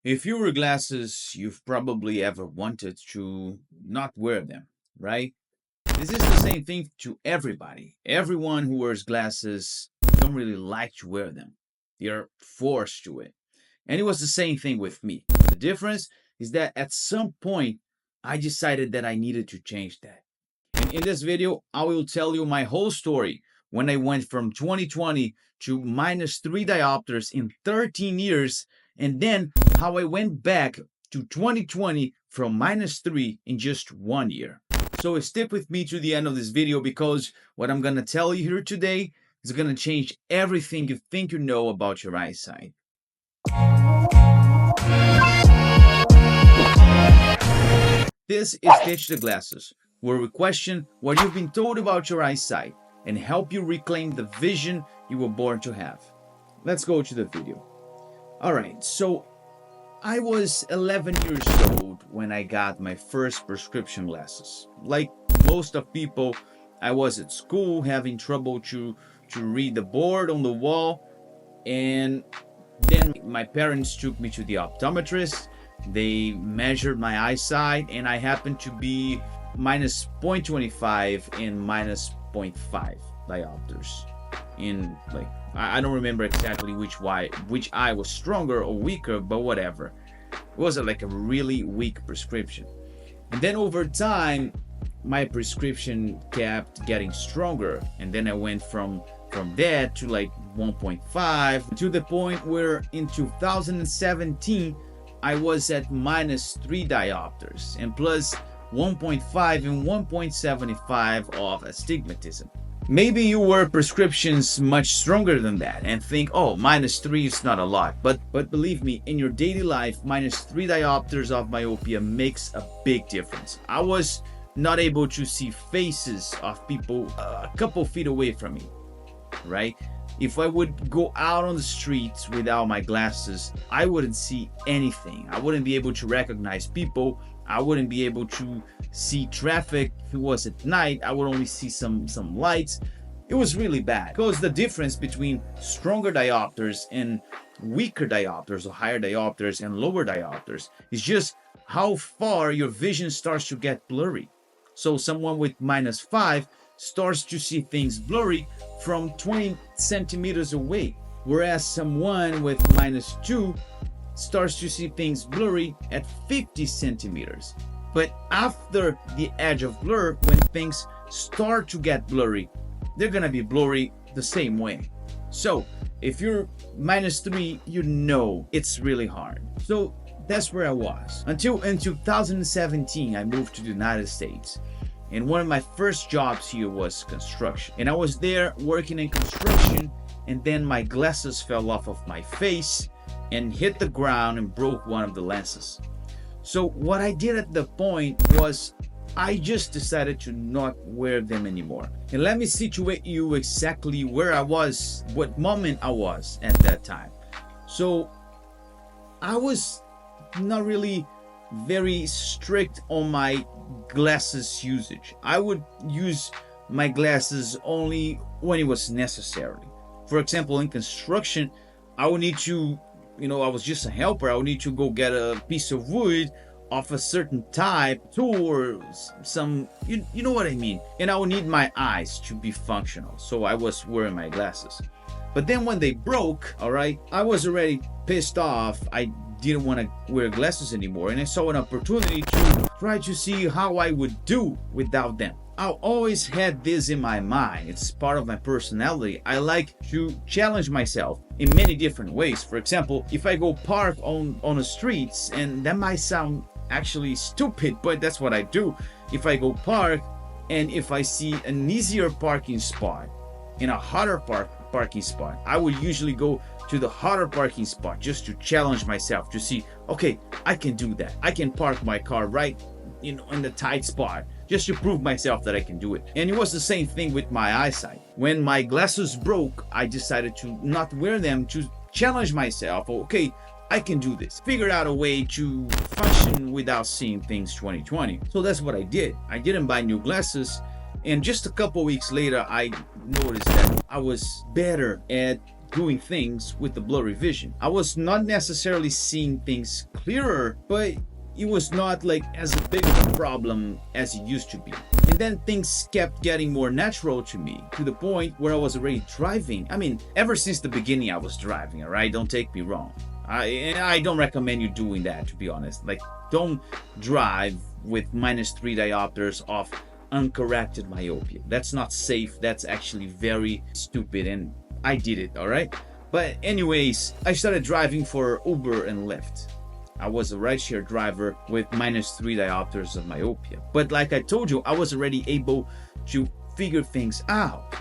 If you wear glasses, you've probably ever wanted to not wear them, right? This is the same thing to everybody. Everyone who wears glasses don't really like to wear them. They're forced to it. And it was the same thing with me. The difference is that at some point, I decided that I needed to change that. And in this video, I will tell you my whole story when I went from 2020 to -3 diopters in 13 years, and then how I went back to 2020 from -3 in just 1 year. So stick with me to the end of this video, because what I'm gonna tell you here today is gonna change everything you think you know about your eyesight. This is Ditch the Glasses, where we question what you've been told about your eyesight and help you reclaim the vision you were born to have. Let's go to the video. Alright, so I was 11 years old when I got my first prescription glasses. Like most of people, I was at school having trouble to read the board on the wall, and then my parents took me to the optometrist. They measured my eyesight, and I happened to be -0.25 and -0.5 diopters. In like, I don't remember exactly which eye was stronger or weaker, but whatever. It was like a really weak prescription. And then over time, my prescription kept getting stronger, and then I went from that to like 1.5 to the point where in 2017 I was at -3 diopters and plus 1.5 and 1.75 of astigmatism. Maybe you wear prescriptions much stronger than that and think, oh, -3 is not a lot. But believe me, in your daily life, -3 diopters of myopia makes a big difference. I was not able to see faces of people a couple feet away from me, right? If I would go out on the streets without my glasses, I wouldn't see anything. I wouldn't be able to recognize people. I wouldn't be able to see traffic. If it was at night, I would only see some lights. It was really bad, because the difference between stronger diopters and weaker diopters, or higher diopters and lower diopters, is just how far your vision starts to get blurry. So someone with -5 starts to see things blurry from 20 centimeters away, whereas someone with -2 starts to see things blurry at 50 centimeters. But after the edge of blur, when things start to get blurry, they're gonna be blurry the same way. So if you're -3, you know it's really hard. So that's where I was until in 2017 I moved to the United States. And one of my first jobs here was construction. And I was there working in construction, and then my glasses fell off of my face and hit the ground and broke one of the lenses. So what I did at the point was I just decided to not wear them anymore. And let me situate you exactly where I was, what moment I was at that time. So I was not really very strict on my glasses usage. I would use my glasses only when it was necessary. For example, in construction, I would need to, I was just a helper. I would need to go get a piece of wood of a certain type, tool, or some, you know what I mean. And I would need my eyes to be functional, so I was wearing my glasses. But then when they broke, all right, I was already pissed off. I didn't want to wear glasses anymore, and I saw an opportunity to try to see how I would do without them. I always had this in my mind. It's part of my personality. I like to challenge myself in many different ways. For example, if I go park on the streets, and that might sound actually stupid, but that's what I do. If I go park, and if I see an easier parking spot in a hotter parking spot, I would usually go to the hotter parking spot just to challenge myself to see, okay, I can do that. I can park my car right, in the tight spot, just to prove myself that I can do it. And it was the same thing with my eyesight. When my glasses broke, I decided to not wear them to challenge myself. Okay, I can do this. Figured out a way to function without seeing things 20/20. So that's what I did. I didn't buy new glasses, and just a couple weeks later, I noticed that I was better at doing things with the blurry vision. I was not necessarily seeing things clearer, but it was not like as big of a problem as it used to be. And then things kept getting more natural to me, to the point where I was already driving. I mean, ever since the beginning I was driving, all right? Don't take me wrong. I don't recommend you doing that, to be honest. Like, don't drive with -3 diopters of uncorrected myopia. That's not safe. That's actually very stupid, and I did it, all right? But anyways, I started driving for Uber and Lyft. I was a rideshare driver with -3 diopters of myopia. But like I told you, I was already able to figure things out,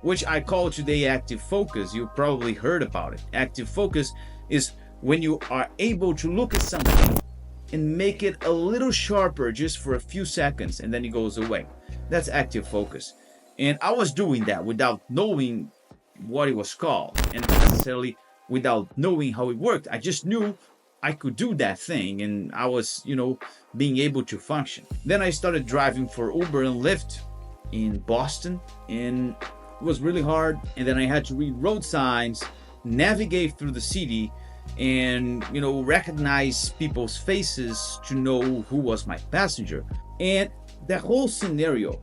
which I call today active focus. You probably heard about it. Active focus is when you are able to look at something and make it a little sharper just for a few seconds, and then it goes away. That's active focus. And I was doing that without knowing what it was called, and necessarily without knowing how it worked. I just knew I could do that thing, and I was, being able to function. Then I started driving for Uber and Lyft in Boston, and it was really hard. And then I had to read road signs, navigate through the city, and recognize people's faces to know who was my passenger. And the whole scenario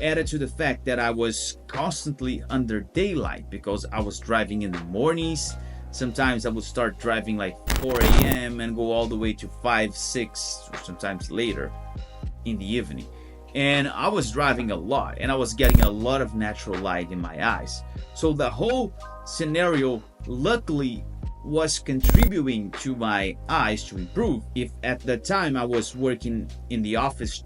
added to the fact that I was constantly under daylight, because I was driving in the mornings. Sometimes I would start driving like 4 a.m. and go all the way to 5, 6, or sometimes later in the evening. And I was driving a lot, and I was getting a lot of natural light in my eyes. So the whole scenario, luckily, was contributing to my eyes to improve. If at the time I was working in the office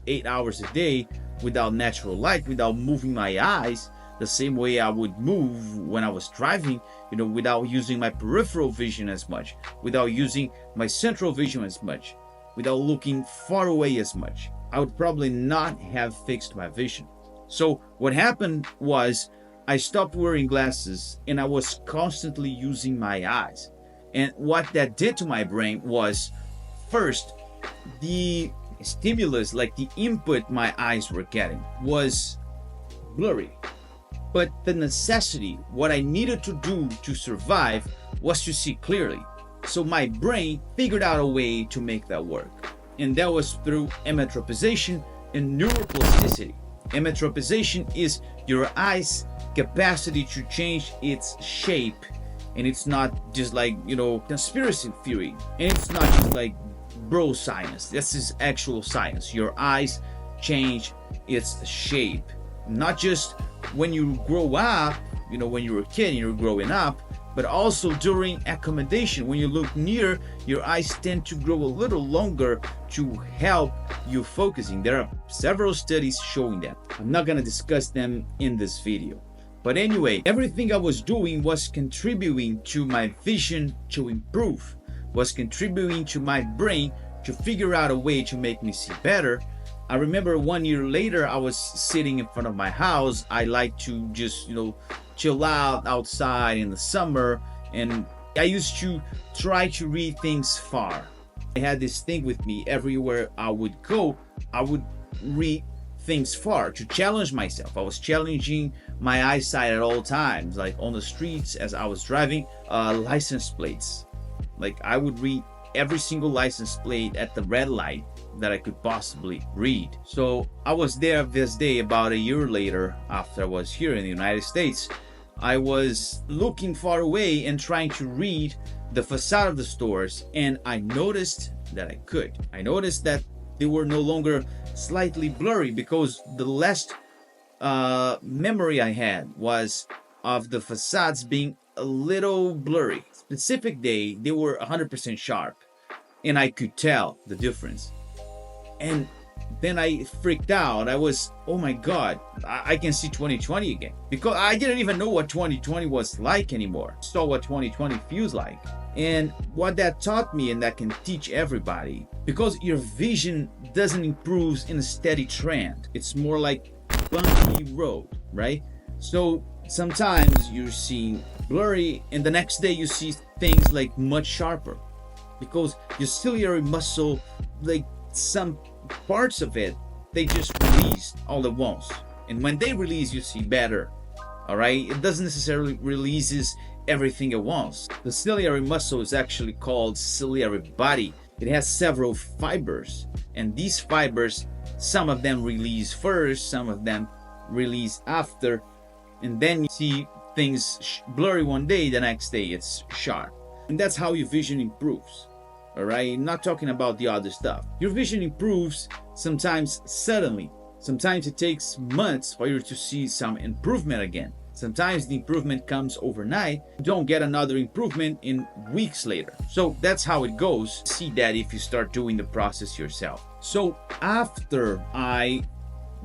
8 hours a day without natural light, without moving my eyes the same way I would move when I was driving, without using my peripheral vision as much, without using my central vision as much, without looking far away as much, I would probably not have fixed my vision. So what happened was, I stopped wearing glasses and I was constantly using my eyes. And what that did to my brain was, first, the stimulus, like the input my eyes were getting, was blurry. But the necessity, what I needed to do to survive, was to see clearly. So my brain figured out a way to make that work. And that was through emmetropization and neuroplasticity. Emmetropization is your eyes capacity to change its shape, and it's not just like conspiracy theory, and it's not just like bro science. This is actual science. Your eyes change its shape, not just when you grow up, when you're a kid and you're growing up, but also during accommodation. When you look near, your eyes tend to grow a little longer to help you focusing. There are several studies showing that. I'm not going to discuss them in this video. But anyway, everything I was doing was contributing to my vision to improve, was contributing to my brain to figure out a way to make me see better. I remember 1 year later, I was sitting in front of my house. I like to just, chill out outside in the summer, and I used to try to read things far. I had this thing with me. Everywhere I would go, I would read things far to challenge myself. I was challenging my eyesight at all times, like on the streets as I was driving, license plates. Like, I would read every single license plate at the red light that I could possibly read. So I was there this day about a year later, after I was here in the United States. I was looking far away and trying to read the facade of the stores, and I noticed that I could. I noticed that they were no longer slightly blurry, because the last memory I had was of the facades being a little blurry. Specific day, they were 100% sharp, and I could tell the difference. And then I freaked out. I was, oh my God, I can see 2020 again. Because I didn't even know what 2020 was like anymore. I saw what 2020 feels like. And what that taught me, and that can teach everybody, because your vision doesn't improve in a steady trend. It's more like bumpy road, right? So sometimes you're seeing blurry, and the next day you see things like much sharper, because your ciliary muscle, like some parts of it, they just released all at once. And when they release, you see better All right, it doesn't necessarily releases everything at once. The ciliary muscle is actually called ciliary body. It has several fibers, and these fibers, some of them release first, some of them release after, and then you see things blurry one day, the next day it's sharp. And that's how your vision improves. All right, not talking about the other stuff. Your vision improves sometimes suddenly. Sometimes it takes months for you to see some improvement again. Sometimes the improvement comes overnight. You don't get another improvement in weeks later. So that's how it goes. See that if you start doing the process yourself. So after I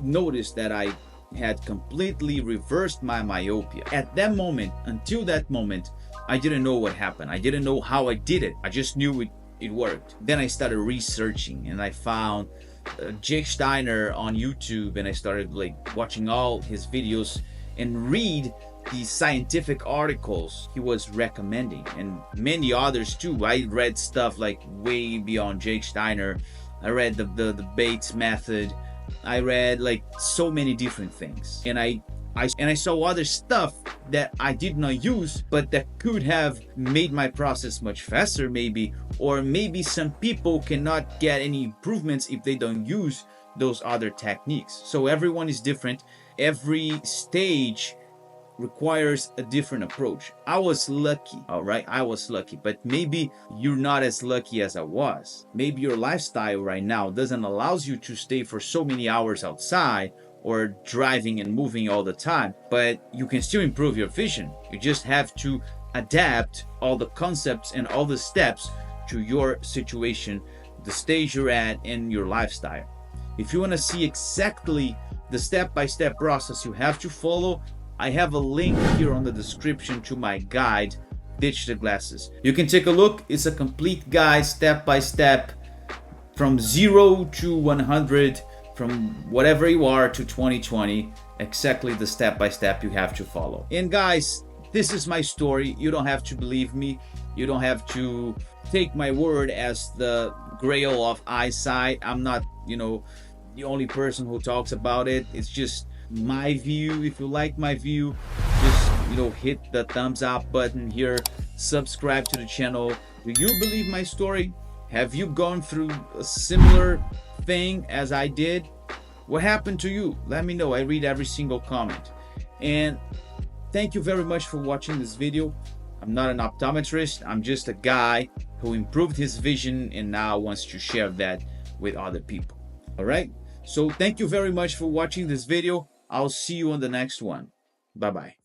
noticed that I had completely reversed my myopia, at that moment, until that moment, I didn't know what happened. I didn't know how I did it. I just knew it worked. Then I started researching, and I found Jake Steiner on YouTube, and I started like watching all his videos and read the scientific articles he was recommending, and many others too. I read stuff like way beyond Jake Steiner. I read the Bates method. I read like so many different things, and I saw other stuff that I did not use, but that could have made my process much faster maybe, or maybe some people cannot get any improvements if they don't use those other techniques. So everyone is different. Every stage requires a different approach. I was lucky, all right? I was lucky, but maybe you're not as lucky as I was. Maybe your lifestyle right now doesn't allow you to stay for so many hours outside or driving and moving all the time, but you can still improve your vision. You just have to adapt all the concepts and all the steps to your situation, the stage you're at, and your lifestyle. If you want to see exactly the step-by-step process you have to follow, I have a link here on the description to my guide, Ditch the Glasses. You can take a look. It's a complete guide, step-by-step, from 0 to 100, from whatever you are to 2020, exactly the step-by-step you have to follow. And guys, this is my story. You don't have to believe me. You don't have to take my word as the grail of eyesight. I'm not, the only person who talks about it. It's just my view. If you like my view, just hit the thumbs up button here, subscribe to the channel. Do you believe my story? Have you gone through a similar thing as I did? What happened to you? Let me know. I read every single comment. And thank you very much for watching this video. I'm not an optometrist. I'm just a guy who improved his vision and now wants to share that with other people. All right, so thank you very much for watching this video. I'll see you on the next one. Bye bye.